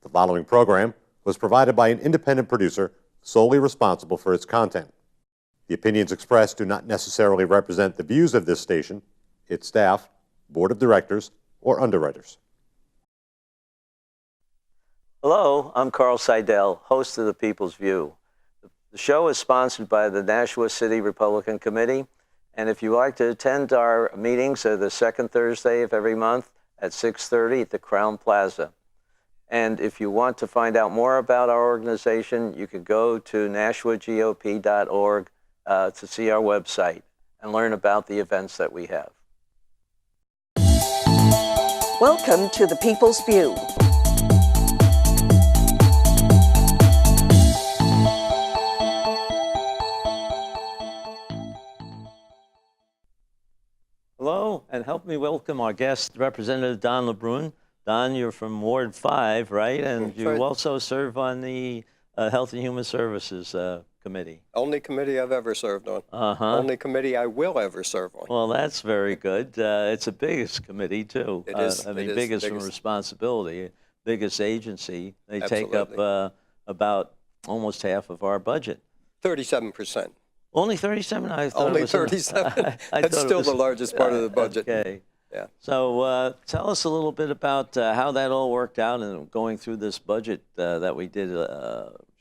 The following program was provided by an independent producer solely responsible for its content. The opinions expressed do not necessarily represent the views of this station, its staff, board of directors, or underwriters. Hello, I'm Carl Seidel, host of The People's View. The show is sponsored by the Nashua City Republican Committee, and if you like to attend our meetings, they're the second Thursday of every month at 6:30 at the Crown Plaza. And if you want to find out more about our organization, you can go to nashuagop.org to see our website and learn about the events that we have. Welcome to The People's View. Hello, and help me welcome our guest, Representative Don Lebrun. Don, you're from Ward 5, right? And you also serve on the Health and Human Services Committee. Only committee I've ever served on. Only committee I will ever serve on. Well, that's very good. It's the biggest committee, too. It is. Biggest from responsibility, biggest agency. They take up about almost half of our budget. 37%. Only 37? I thought Only it was 37. That's still the largest part of the budget. Okay. Yeah. So tell us a little bit about how that all worked out and going through this budget that we did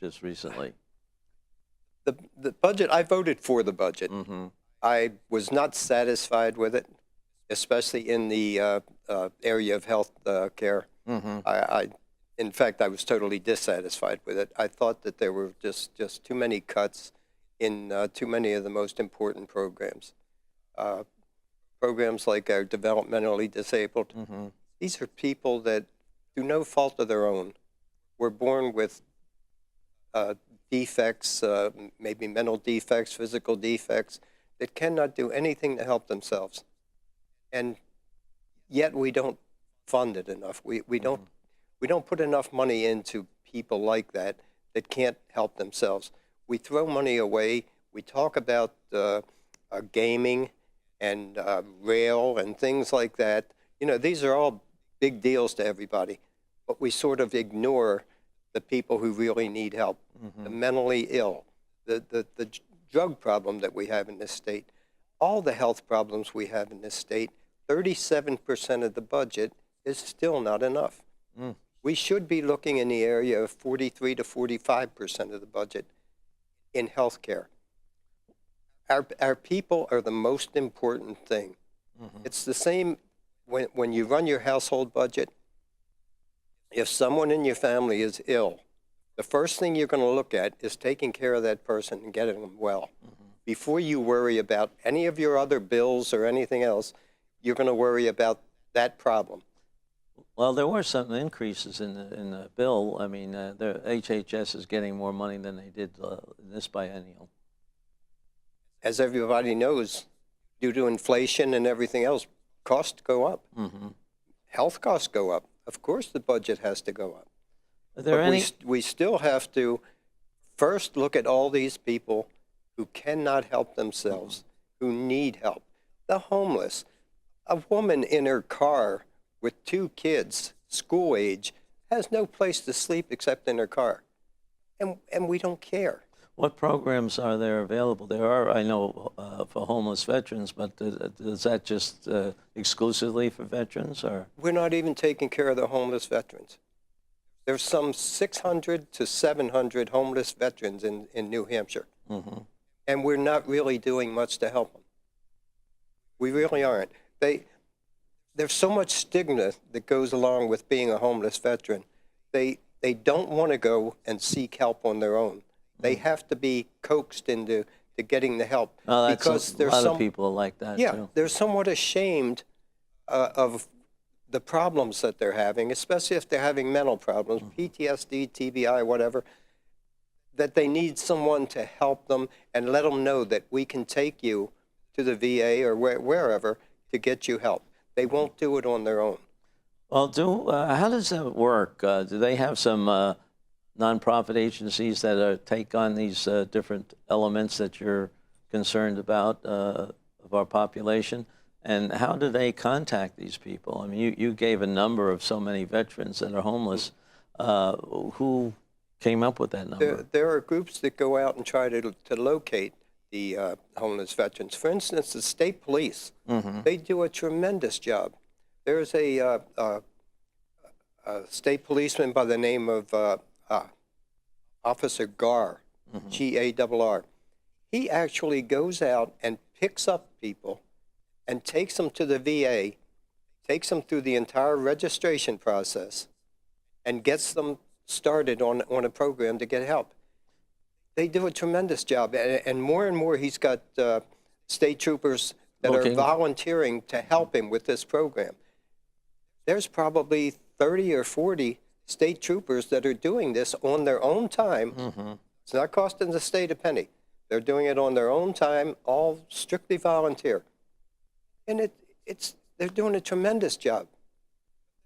just recently. The budget, I voted for the budget. I was not satisfied with it, especially in the area of health care. In fact, I was totally dissatisfied with it. I thought that there were just too many cuts in too many of the most important programs. Programs like our developmentally disabled. These are people that, through no fault of their own, were born with defects, maybe mental defects, physical defects, that cannot do anything to help themselves. And yet we don't fund it enough. We don't put enough money into people like that can't help themselves. We throw money away. We talk about gaming and rail and things like that. You know, these are all big deals to everybody, but we sort of ignore the people who really need help, the mentally ill, the drug problem that we have in this state, all the health problems we have in this state. 37% of the budget is still not enough. We should be looking in the area of 43 to 45% of the budget in health care. Our people are the most important thing. It's the same when you run your household budget. If someone in your family is ill, the first thing you're going to look at is taking care of that person and getting them well. Before you worry about any of your other bills or anything else, you're going to worry about that problem. Well, there were some increases in the bill. I mean, the HHS is getting more money than they did in this biennial. As everybody knows, due to inflation and everything else, costs go up. Health costs go up. Of course the budget has to go up. We still have to first look at all these people who cannot help themselves, who need help. The homeless. A woman in her car with 2 kids, school age, has no place to sleep except in her car. And we don't care. What programs are there available? There are, I know, for homeless veterans, but is that just exclusively for veterans? Or? We're not even taking care of the homeless veterans. There's some 600 to 700 homeless veterans in New Hampshire. And we're not really doing much to help them. We really aren't. There's so much stigma that goes along with being a homeless veteran. They don't want to go and seek help on their own. They have to be coaxed into getting the help. Because there's a lot of people like that, too. They're somewhat ashamed of the problems that they're having, especially if they're having mental problems, PTSD, TBI, whatever, that they need someone to help them and let them know that we can take you to the VA or wherever to get you help. They won't do it on their own. Well, how does that work? Do they have some nonprofit agencies that take on these different elements that you're concerned about of our population? And how do they contact these people? I mean, you gave a number of so many veterans that are homeless. Who came up with that number? There are groups that go out and try to locate the homeless veterans. For instance, the state police, they do a tremendous job. There's a state policeman by the name of Officer Garr, G-A-R-R. He actually goes out and picks up people and takes them to the VA, takes them through the entire registration process, and gets them started on a program to get help. They do a tremendous job, and more he's got state troopers that are volunteering to help him with this program. There's probably 30 or 40 state troopers that are doing this on their own time. It's not costing the state a penny. They're doing it on their own time, all strictly volunteer. And they're doing a tremendous job.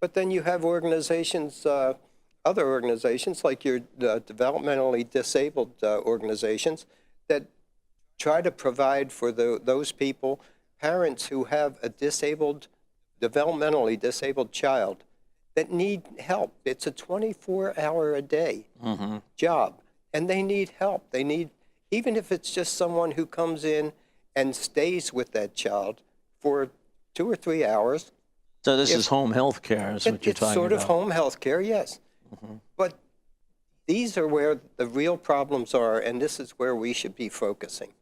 But then you have organizations, other organizations like your developmentally disabled organizations that try to provide for those people, parents who have a developmentally disabled child that need help. It's a 24-hour-a-day job, and they need help. They need, even if it's just someone who comes in and stays with that child for 2 or 3 hours. So this is home health care is what you're talking about. It's sort of home health care, yes. But these are where the real problems are, and this is where we should be focusing.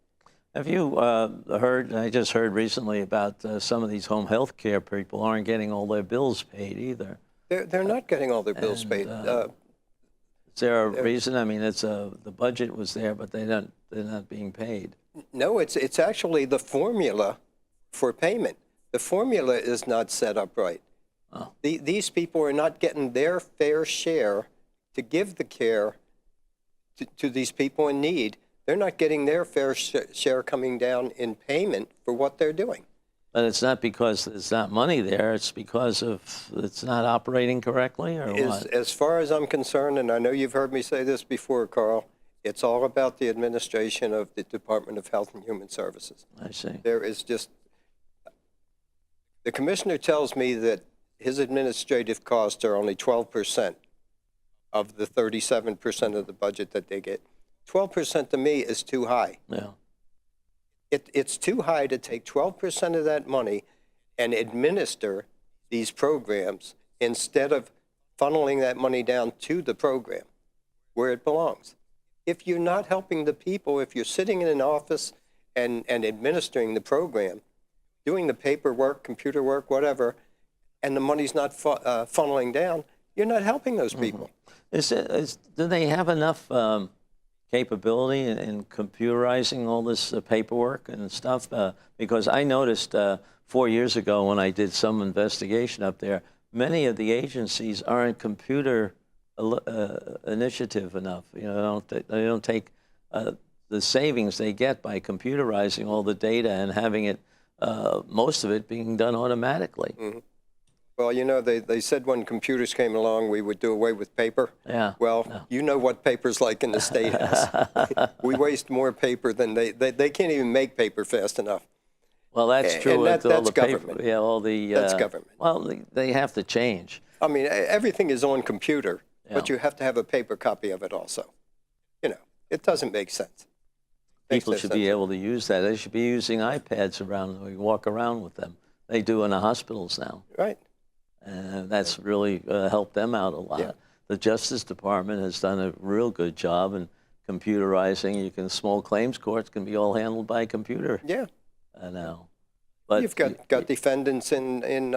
Have you heard, I just heard recently about some of these home health care people aren't getting all their bills paid either. They're not getting all their bills paid. Is there a reason? I mean, the budget was there, but they're not being paid. No, it's actually the formula for payment. The formula is not set up right. Oh. These people are not getting their fair share to give the care to these people in need. They're not getting their fair share coming down in payment for what they're doing. But it's not because there's not money there. It's because it's not operating correctly, or what? As far as I'm concerned, and I know you've heard me say this before, Carl, it's all about the administration of the Department of Health and Human Services. I see. There is just, the commissioner tells me that his administrative costs are only 12% of the 37% of the budget that they get. 12% to me is too high. Yeah. It's too high to take 12% of that money and administer these programs instead of funneling that money down to the program where it belongs. If you're not helping the people, if you're sitting in an office and administering the program, doing the paperwork, computer work, whatever, and the money's not funneling down, you're not helping those people. Do they have enough capability in computerizing all this paperwork and stuff? Because I noticed 4 years ago when I did some investigation up there, many of the agencies aren't computer initiative enough. You know, they don't take the savings they get by computerizing all the data and having it, most of it being done automatically. Mm-hmm. Well, you know, they said when computers came along, we would do away with paper. Yeah. Well, yeah. You know what paper's like in the State House. We waste more paper than they can't even make paper fast enough. Well, that's true. And that's government. Paper, yeah, all the. That's government. Well, they have to change. I mean, everything is on computer, yeah. But you have to have a paper copy of it also. You know, it doesn't make sense. People should be able to use that. They should be using iPads around. We walk around with them. They do in the hospitals now. Right. That's really helped them out a lot. Yeah. The Justice Department has done a real good job in computerizing. Small claims courts can be all handled by computer. Yeah. Now, but you've got defendants in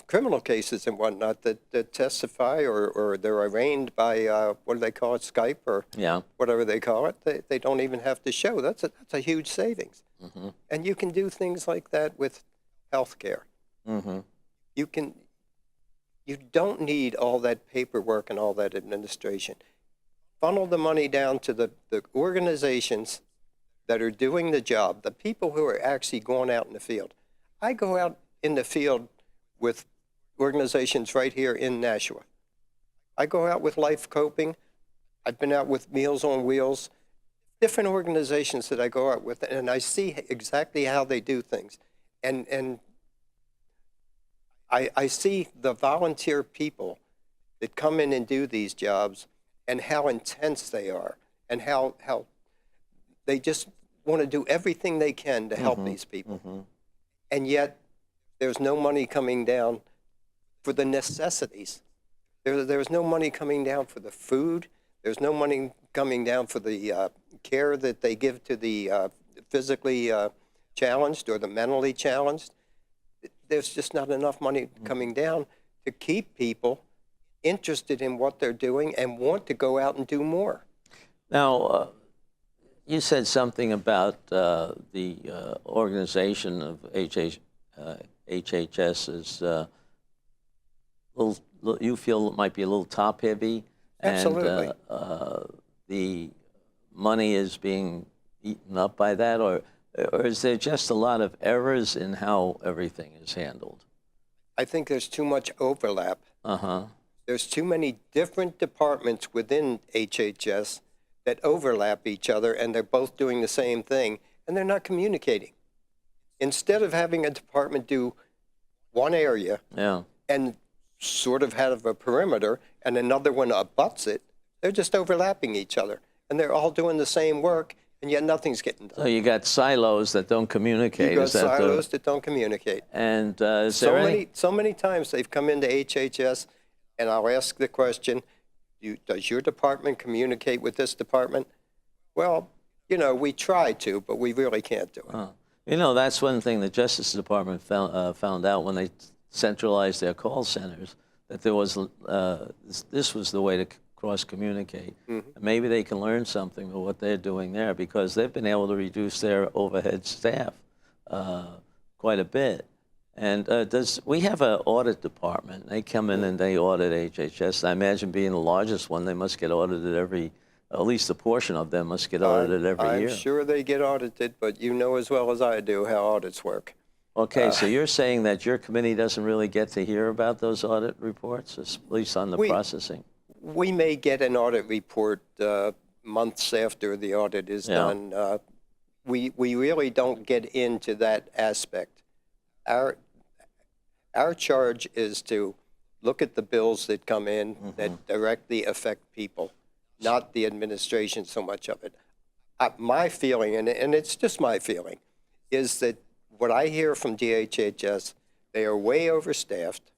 criminal cases and whatnot that testify or they're arraigned by what do they call it, Skype or whatever they call it. They don't even have to show. That's a huge savings. Mm-hmm. And you can do things like that with health care. Mm-hmm. You don't need all that paperwork and all that administration. Funnel the money down to the organizations that are doing the job, the people who are actually going out in the field. I go out in the field with organizations right here in Nashua. I go out with Life Coping. I've been out with Meals on Wheels, different organizations that I go out with, and I see exactly how they do things. And I see the volunteer people that come in and do these jobs and how intense they are and how they just want to do everything they can to help these people. And yet there's no money coming down for the necessities. There's no money coming down for the food. There's no money coming down for the care that they give to the physically challenged or the mentally challenged. There's just not enough money coming down to keep people interested in what they're doing and want to go out and do more. Now, you said something about the organization of HHS is you feel it might be a little top-heavy, Absolutely. and the money is being eaten up by that, or is there just a lot of errors in how everything is handled? I think there's too much overlap. There's too many different departments within HHS that overlap each other, and they're both doing the same thing, and they're not communicating. Instead of having a department do one area and sort of have a perimeter and another one abuts it, they're just overlapping each other, and they're all doing the same work, and yet nothing's getting done. So you got silos that don't communicate. You got silos that don't communicate. And is there any? So many times they've come into HHS, and I'll ask the question, does your department communicate with this department? Well, you know, we try to, but we really can't do it. You know, that's one thing the Justice Department found out when they centralized their call centers, that there was this was the way to cross-communicate. Maybe they can learn something from what they're doing there, because they've been able to reduce their overhead staff quite a bit. And we have an audit department. They come in and they audit HHS. I imagine being the largest one, they must get audited at least a portion of them must get audited every year. I'm sure they get audited, but you know as well as I do how audits work. Okay, so you're saying that your committee doesn't really get to hear about those audit reports, at least on the processing? We may get an audit report months after the audit is done. We really don't get into that aspect. Our charge is to look at the bills that come in that directly affect people, not the administration so much of it. My feeling, and it's just my feeling, is that what I hear from DHHS, they are way overstaffed.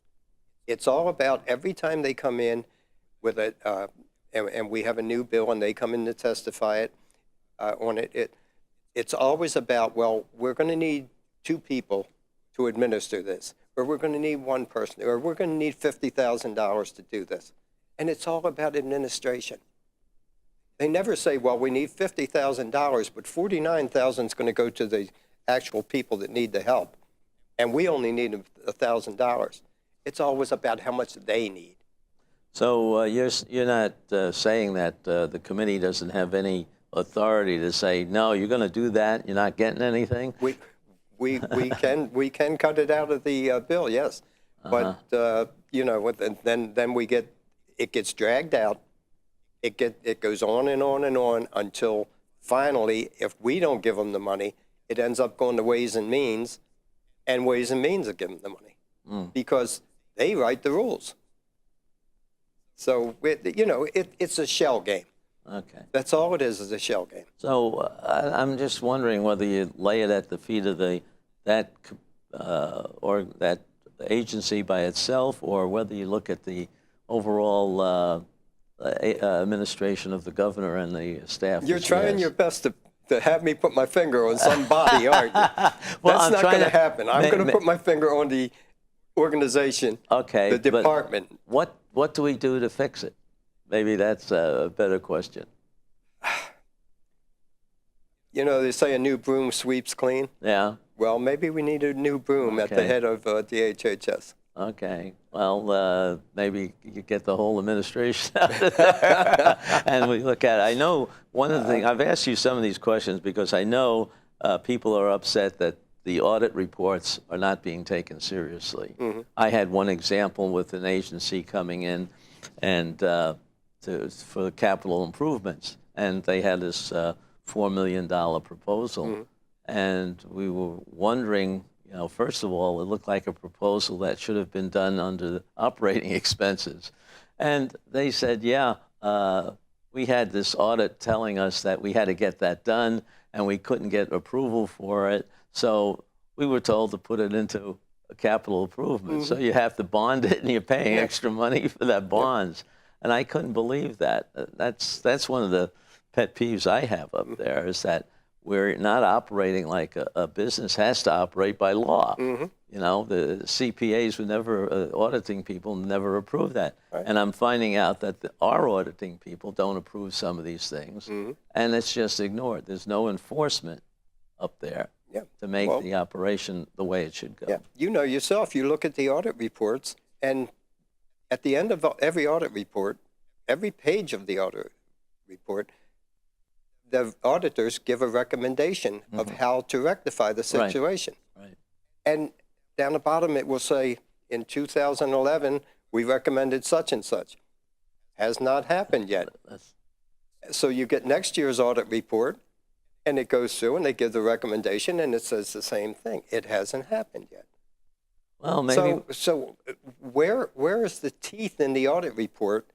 It's all about every time they come in with it, and we have a new bill and they come in to testify on it, it's always about, well, we're going to need 2 people to administer this, or we're going to need 1 person, or we're going to need $50,000 to do this. And it's all about administration. They never say, well, we need $50,000, but $49,000 is going to go to the actual people that need the help, and we only need $1,000. It's always about how much they need. So you're not saying that the committee doesn't have any authority to say, no, you're going to do that, you're not getting anything? We can cut it out of the bill, yes, but you know, then it gets dragged out. It goes on and on and on until finally, if we don't give them the money, it ends up going to Ways and Means, and Ways and Means are giving them the money because they write the rules. So it's a shell game. Okay. That's all it is a shell game. So I'm just wondering whether you lay it at the feet of that agency by itself, or whether you look at the overall administration of the governor and the staff. You're trying your best to have me put my finger on somebody, aren't you? Well, that's not going to happen. I'm going to put my finger on the organization, the department. What do we do to fix it? Maybe that's a better question. You know, they say a new broom sweeps clean. Yeah. Well, maybe we need a new broom at the head of DHHS. Okay. Well, maybe you get the whole administration out of there. And we look at it. I know one of the things, I've asked you some of these questions because I know people are upset that the audit reports are not being taken seriously. I had one example with an agency coming in and for capital improvements, and they had this $4 million proposal, and we were wondering, you know, first of all, it looked like a proposal that should have been done under the operating expenses, And they said, yeah, we had this audit telling us that we had to get that done, and we couldn't get approval for it. So we were told to put it into a capital improvement. So you have to bond it, and you're paying extra money for that bonds. And I couldn't believe that. That's one of the pet peeves I have up there, is that we're not operating like a business has to operate by law. You know, the CPAs were never, auditing people never approve that. And I'm finding out that our auditing people don't approve some of these things, and it's just ignored. There's no enforcement up there to make the operation the way it should go. Yeah, you know yourself, you look at the audit reports, and at the end of every audit report, every page of the audit report, the auditors give a recommendation of how to rectify the situation. Right. And down the bottom it will say, in 2011, we recommended such and such. Has not happened yet. So you get next year's audit report, and it goes through, and they give the recommendation, and it says the same thing. It hasn't happened yet. Well, maybe. So where is the teeth in the audit report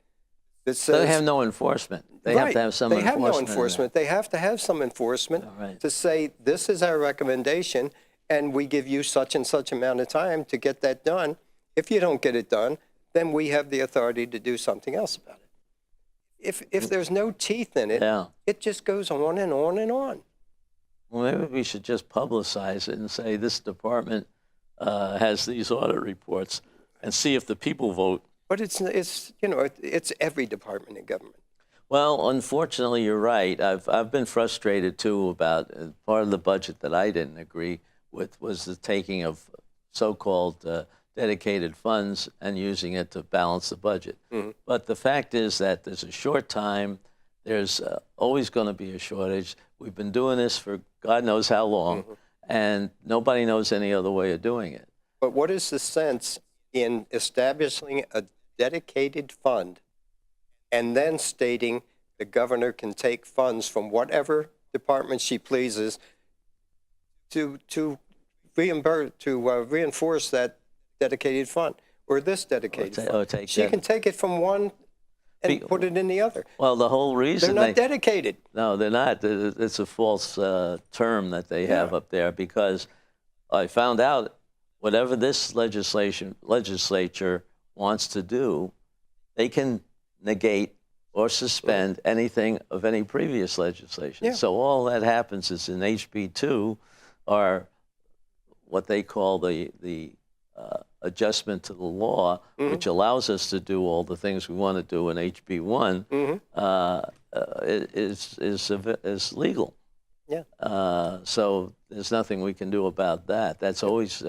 that says... They have no enforcement. They have to have some enforcement. They have no enforcement. They have to have some enforcement to say, this is our recommendation, and we give you such and such amount of time to get that done. If you don't get it done, then we have the authority to do something else about it. If there's no teeth in it, it just goes on and on and on. Well, maybe we should just publicize it and say this department has these audit reports, and see if the people vote. But it's you know, it's every department in government. Well, unfortunately, you're right. I've been frustrated too about part of the budget that I didn't agree with was the taking of so-called dedicated funds and using it to balance the budget. But the fact is that there's a short time. There's always going to be a shortage. We've been doing this for God knows how long, and nobody knows any other way of doing it. But what is the sense in establishing a dedicated fund and then stating the governor can take funds from whatever department she pleases to reinforce that dedicated fund, or this dedicated fund? She can take it from one and put it in the other. Well, the whole reason they're not dedicated. No, they're not. It's a false term that they have up there, because I found out whatever this legislature wants to do, they can negate or suspend anything of any previous legislation. So all that happens is in HB 2 are what they call the adjustment to the law, which allows us to do all the things we want to do in HB 1, is legal. So there's nothing we can do about that. That's always,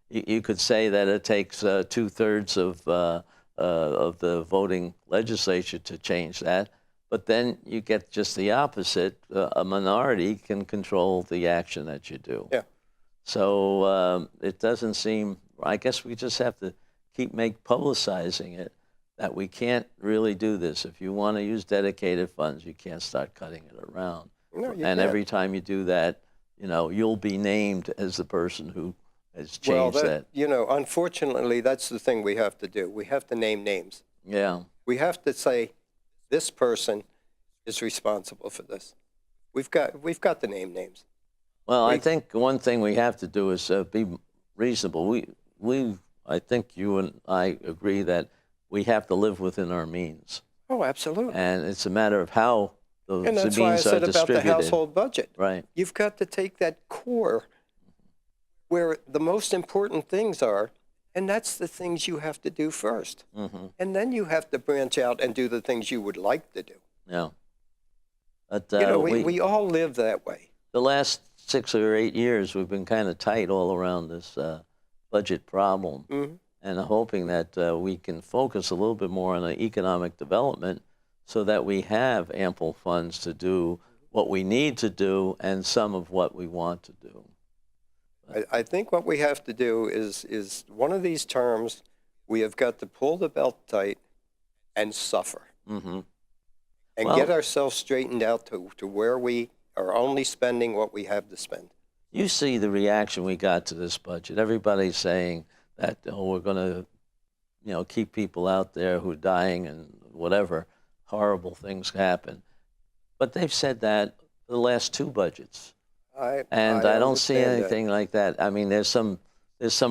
you could say that it takes 2/3 of the voting legislature to change that, but then you get just the opposite. A minority can control the action that you do. So it doesn't seem, I guess we just have to keep publicizing it, that we can't really do this. If you want to use dedicated funds, you can't start cutting it around. And every time you do that, you know, you'll be named as the person who has changed that. You know, unfortunately, that's the thing we have to do. We have to name names. We have to say, this person is responsible for this. We've got to name names. Well, I think one thing we have to do is be reasonable. I think you and I agree that we have to live within our means. Oh, absolutely. And it's a matter of how the means are distributed. And that's why I said about the household budget. Right. You've got to take that core where the most important things are, and that's the things you have to do first. And then you have to branch out and do the things you would like to do. But, you know, we all live that way. The last 6 or 8 years, we've been kind of tight all around this budget problem, and hoping that we can focus a little bit more on the economic development so that we have ample funds to do what we need to do and some of what we want to do. I think what we have to do is one of these terms, we have got to pull the belt tight and suffer. And get ourselves straightened out to where we are only spending what we have to spend. You see the reaction we got to this budget. Everybody's saying that we're going to keep people out there who are dying and whatever horrible things happen. But they've said that the last 2 budgets. I don't see anything like that. I mean, there's some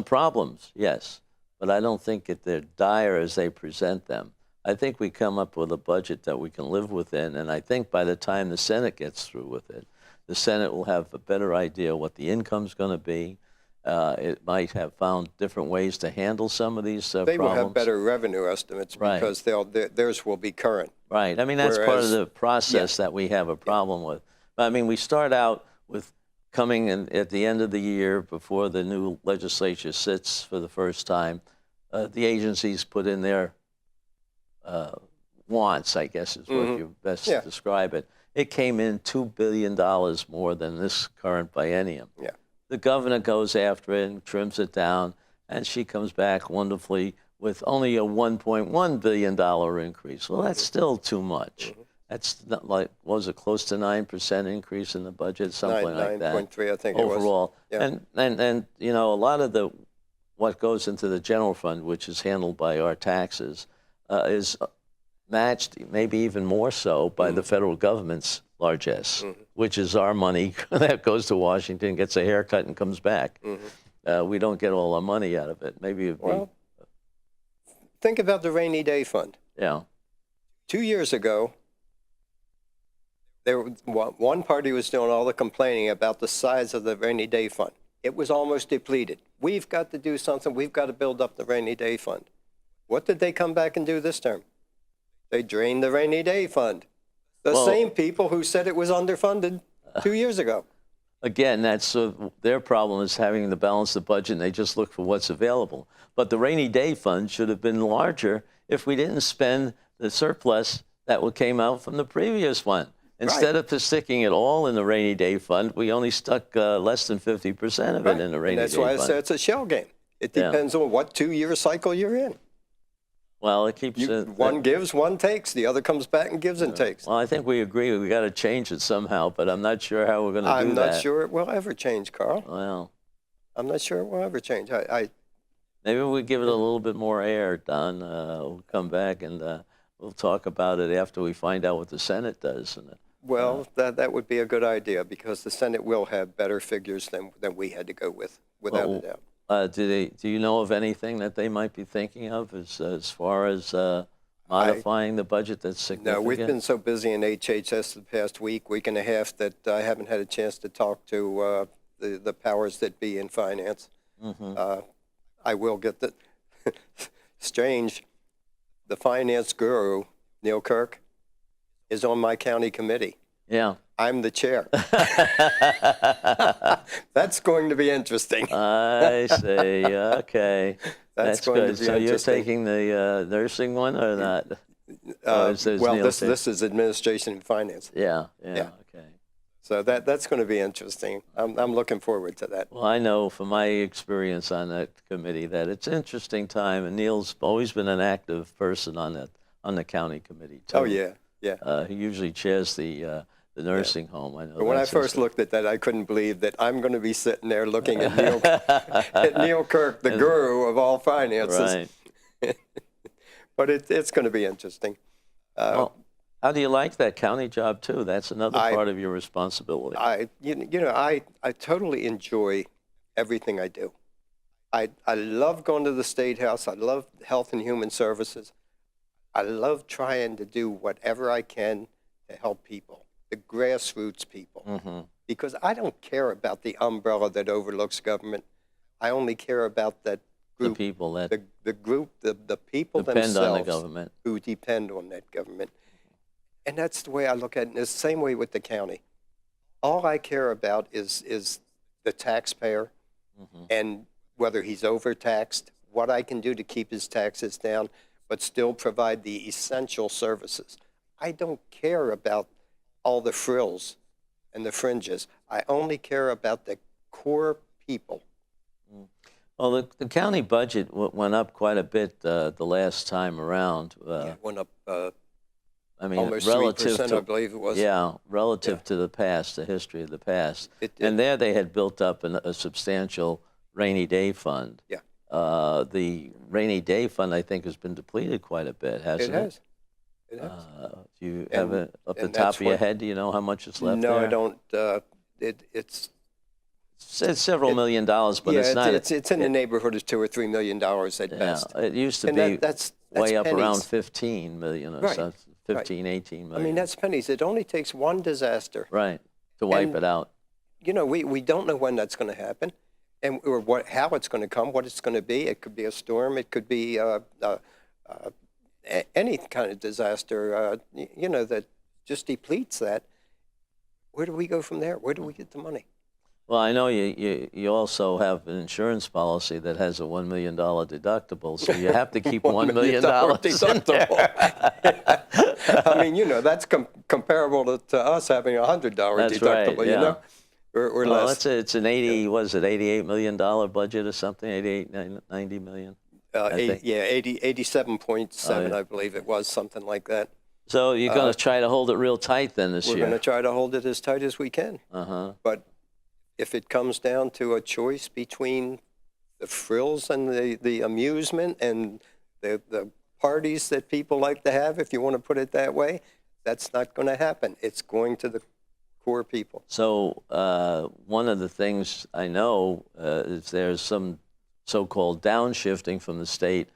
problems, yes, but I don't think they're dire as they present them. I think we come up with a budget that we can live within, and I think by the time the Senate gets through with it, the Senate will have a better idea what the income's going to be. It might have found different ways to handle some of these problems. They will have better revenue estimates because theirs will be current. Right. I mean, that's part of the process that we have a problem with. I mean, we start out with coming in at the end of the year before the new legislature sits for the first time. The agencies put in their wants, I guess is what you best describe it. It came in $2 billion more than this current biennium. Yeah. The governor goes after it and trims it down, and she comes back wonderfully with only a $1.1 billion increase. Well, that's still too much. That's not like, what was it, close to 9% increase in the budget, something like that. 9.3, I think overall. It was. Yeah. And a lot of what goes into the general fund, which is handled by our taxes, is matched, maybe even more so, by the federal government's largesse, which is our money that goes to Washington, gets a haircut, and comes back. We don't get all our money out of it. Maybe it'd be... Think about the rainy day fund. Yeah. 2 years ago, one party was doing all the complaining about the size of the rainy day fund. It was almost depleted. We've got to do something. We've got to build up the rainy day fund. What did they come back and do this term? They drained the rainy day fund. The same people who said it was underfunded 2 years ago. Again, that's their problem is having to balance the budget, and they just look for what's available. But the rainy day fund should have been larger if we didn't spend the surplus that came out from the previous one. Instead of sticking it all in the rainy day fund, we only stuck less than 50% of it in the rainy day fund. That's why I said it's a shell game. It depends on what 2-year cycle you're in. Well, it keeps... one gives, one takes. The other comes back and gives and takes. Well, I think we agree we got to change it somehow, but I'm not sure how we're going to do that. I'm not sure it will ever change, Carl. Well... I'm not sure it will ever change. Maybe we give it a little bit more air, Don. We'll come back and we'll talk about it after we find out what the Senate does. Well, that would be a good idea because the Senate will have better figures than we had to go with, without a doubt. Do you know of anything that they might be thinking of as far as modifying the budget that's significant? No, we've been so busy in HHS the past week and a half that I haven't had a chance to talk to the powers that be in finance. I will get the strange. The finance guru, Neil Kirk, is on my county committee. Yeah. I'm the chair. That's going to be interesting. I see. Okay. That's going good. to be so interesting. You're taking the nursing one or not? This is administration and finance. Yeah. Okay. So that's going to be interesting. I'm looking forward to that. Well, I know from my experience on that committee that it's an interesting time, and Neil's always been an active person on the county committee too. Oh yeah. He usually chairs the nursing home. I know. But when I first looked at that, I couldn't believe that I'm going to be sitting there looking at Neil, at Neil Kirk, the guru of all finances. Right. But it's going to be interesting. Well, how do you like that county job too? That's another part of your responsibility. I totally enjoy everything I do. I love going to the State House. I love Health and Human Services. I love trying to do whatever I can to help people, the grassroots people, because I don't care about the umbrella that overlooks government. I only care about that group, the people that the people depend themselves on the government, who depend on that government. And that's the way I look at it. And it's the same way with the county. All I care about is the taxpayer and whether he's overtaxed, what I can do to keep his taxes down, but still provide the essential services. I don't care about all the frills and the fringes. I only care about the core people. Well, the county budget went up quite a bit the last time around. It went up I mean, almost relative 3%, to, I believe it was. Yeah, relative to the past, the history of the past. And there they had built up a substantial rainy day fund. Yeah. the rainy day fund, I think, has been depleted quite a bit, hasn't it? It has. It has. Do you have it up the and top that's of your what- head? Do you know how much is left No, there? I don't. It's It's several $1 million, but yeah, it's not. it's in the neighborhood of $2 or $3 million at Yeah, best. it used to And be that's way up around pennies. 15 million or Right, so, 15, 18 I million. mean, that's pennies. It only takes one disaster. right, to wipe And- it out. You know, we don't know when that's going to happen, or how it's going to come, what it's going to be. It could be a storm. It could be any kind of disaster. You know, that just depletes that. Where do we go from there? Where do we get the money? Well, I know you also have an insurance policy that has a $1 million deductible, so you have to keep $1 million deductible. I mean, you know, that's comparable to us having a $100 That's deductible. right, You yeah. know, or Well, less. it's an 80, what is it, $88 million budget or something, 88, 90 million? I think. Yeah, 87.7, yeah. I believe it was, something like that. So you're going to try to hold it real tight then this We're year? going to try to hold it as tight as we can. Uh-huh. But if it comes down to a choice between the frills and the amusement and the parties that people like to have, if you want to put it that way, that's not going to happen. It's going to the core people. So one of the things I know is there's some so-called downshifting from the state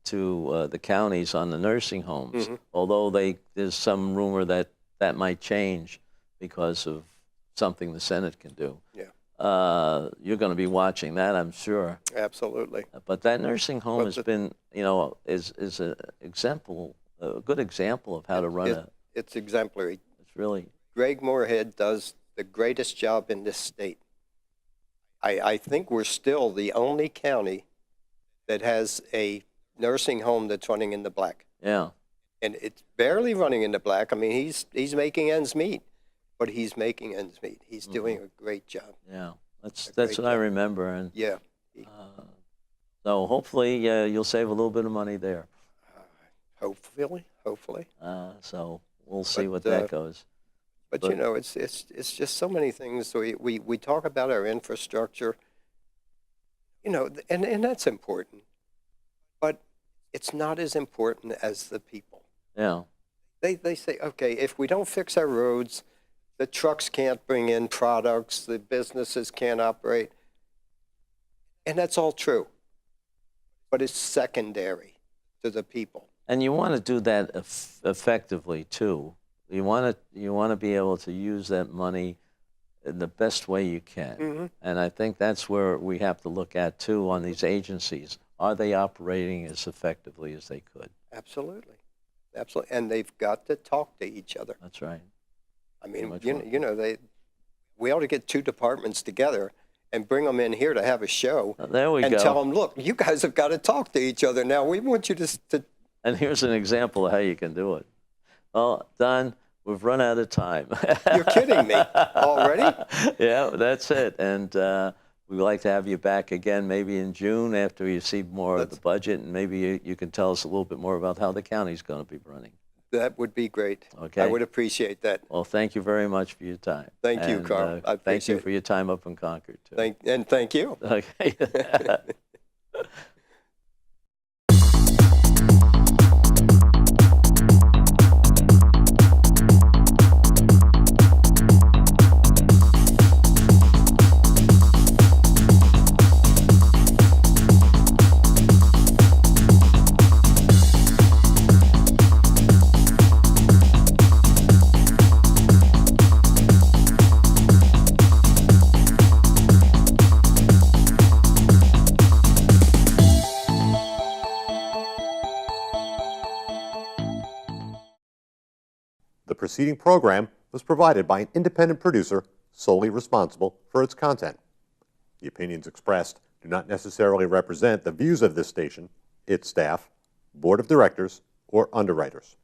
to the counties on the nursing homes, although there's some rumor that that might change because of something the Senate can do. Yeah, You're going to be watching that, I'm sure. absolutely. But that nursing home But has the- been, you know, is a good example of how to run It's exemplary. it's really, Greg Moorhead does the greatest job in this state. I think we're still the only county that has a nursing home that's running in the black. yeah. And it's barely running in the black. I mean, he's making ends meet, but he's making ends meet. He's doing a great job. Yeah, that's great what I job. remember, and Yeah. so hopefully you'll save a little bit of money there. Hopefully. So we'll see But, what that goes. But you know, it's just so many things. We talk about our infrastructure, you know, and that's important, but it's not as important as the people. Yeah, They say, okay, if we don't fix our roads, the trucks can't bring in products, the businesses can't operate. And that's all true. But it's secondary to the people. and you want to do that effectively too. You want to be able to use that money in the best way you can, and I think that's where we have to look at too on these agencies. Are they operating as effectively as they could? Absolutely. Absolutely. And they've got to talk to each other. That's right. I mean, much you know, we ought to get two departments together and bring them in here to have a show. There we and go. tell them, look, you guys have got to talk to each other now. We want you to And here's an example of how you can do it. Well, Don, we've run out of time. You're kidding me already? Yeah, that's it. And we'd like to have you back again maybe in June after you see more of the budget, and maybe you can tell us a little bit more about how the county's going to be running. That would be great. Okay. I would appreciate that. Well, thank you very much for your time. Thank you, And, Carl. I thank you appreciate it. for your time up in Concord, too. Thank you. Okay. The preceding program was provided by an independent producer solely responsible for its content. The opinions expressed do not necessarily represent the views of this station, its staff, board of directors, or underwriters.